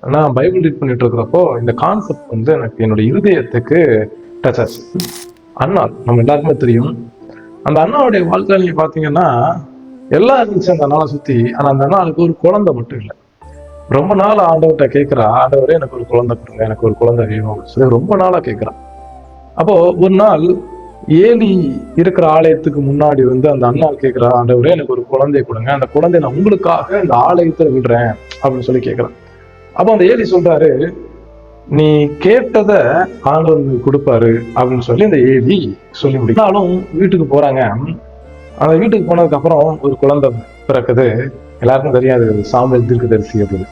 நான் Bible read பண்ணிட்டு இருக்கிறப்போ இந்த கான்செப்ட் வந்து எனக்கு என்னோட இருதயத்துக்கு டச் ஆச்சு. அண்ணாள் நம்ம எல்லாருக்குமே தெரியும். அந்த அண்ணாவுடைய வாழ்க்கையில நீங்க பாத்தீங்கன்னா எல்லாம் இருந்துச்சு அந்த அண்ணாவை சுத்தி. ஆனா அந்த அண்ணாவுக்கு ஒரு குழந்தை மட்டும் இல்லை. ரொம்ப நாள் ஆண்டவர்கிட்ட கேட்கிறா, ஆண்டவரே எனக்கு ஒரு குழந்தை கொடுங்க, எனக்கு ஒரு குழந்தை வேணும் அப்படின்னு சொல்லி ரொம்ப நாளா கேட்கிறான். அப்போ ஒரு நாள் ஏலி இருக்கிற ஆலயத்துக்கு முன்னாடி வந்து அந்த அண்ணா கேட்கிறா, ஆண்டவரே எனக்கு ஒரு குழந்தைய கொடுங்க, அந்த குழந்தைய நான் உங்களுக்காக இந்த ஆலயத்துல விடுறேன் அப்படின்னு சொல்லி கேட்கிறான். அப்போ அந்த ஏலி சொல்றாரு, நீ கேட்டத ஆண்டவர் கொடுப்பாரு அப்படின்னு சொல்லி இந்த ஏலி சொல்லி முடித்தாலும் வீட்டுக்கு போறாங்க. அந்த வீட்டுக்கு போனதுக்கு அப்புறம் ஒரு குழந்தை பிறக்குது. எல்லாருக்கும் தெரியாது சாமுவேல் தீர்க்கதரிசி அப்படின்னு.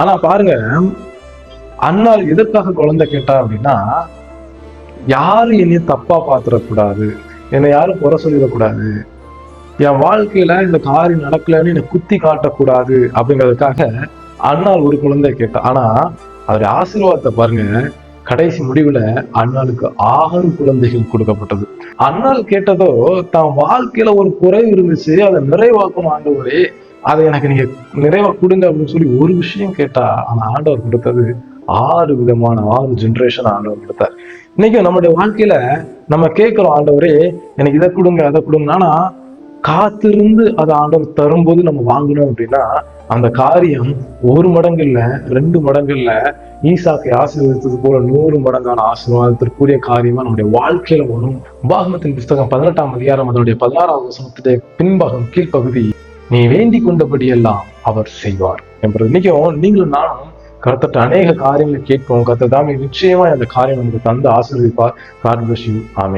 ஆனா பாருங்க, அண்ணாள் எதற்காக குழந்தை கேட்டா அப்படின்னா, யாரும் என்னை தப்பா பாத்துடக்கூடாது, என்னை யாரும் குறை சொல்லிடக்கூடாது, என் வாழ்க்கையில இந்த காரியம் நடக்கலன்னு என்னை குத்தி காட்டக்கூடாது அப்படிங்கிறதுக்காக அண்ணாள் ஒரு குழந்தை கேட்டா. ஆனா அவருடைய ஆசீர்வாதத்தை பாருங்க, கடைசி முடிவுல அண்ணாளுக்கு 6 குழந்தைகள் கொடுக்கப்பட்டது. அண்ணாள் கேட்டதோ தான் வாழ்க்கையில ஒரு குறைவு இருந்துச்சு, அதை நிறைவாக்கும் ஆண்டவரே, அதை எனக்கு நீங்க நிறைவா கொடுங்க அப்படின்னு சொல்லி ஒரு விஷயம் கேட்டா. ஆனா ஆண்டவர் கொடுத்தது 6 விதமான 6 ஜெனரேஷன் ஆண்டவர் கொடுத்தார். இன்னைக்கு நம்மளுடைய வாழ்க்கையில நம்ம கேட்கிறோம், ஆண்டவரே எனக்கு இதை கொடுங்க அதை கொடுங்க. ஆனா காத்திருந்து அதை ஆண்டவர் தரும்போது நம்ம வாங்கணும் அப்படின்னா அந்த காரியம் 1 மடங்கு இல்ல 2 மடங்கு இல்ல, ஈசாக்கை ஆசீர்வதித்தது போல 100 மடங்கான ஆசீர்வாதத்திற்குரிய காரியமா நம்முடைய வாழ்க்கையில வரும். உபாகமத்தின் புஸ்தகம் 18ஆம் அதிகாரம் அதனுடைய 16ஆம் வசனத்துடைய பின்பாகம் கீழ்ப்பகுதி, நீ வேண்டிக் கொண்டபடி எல்லாம் அவர் செய்வார் என்பது. இன்னைக்கும் நீங்களும் நானும் கர்த்தர்ட்ட அநேக காரியங்களை கேட்போம். கர்த்தர் தாமே நிச்சயமா அந்த காரியம் நமக்கு தந்து ஆசீர்வதிப்பார். God bless you. ஆமென்.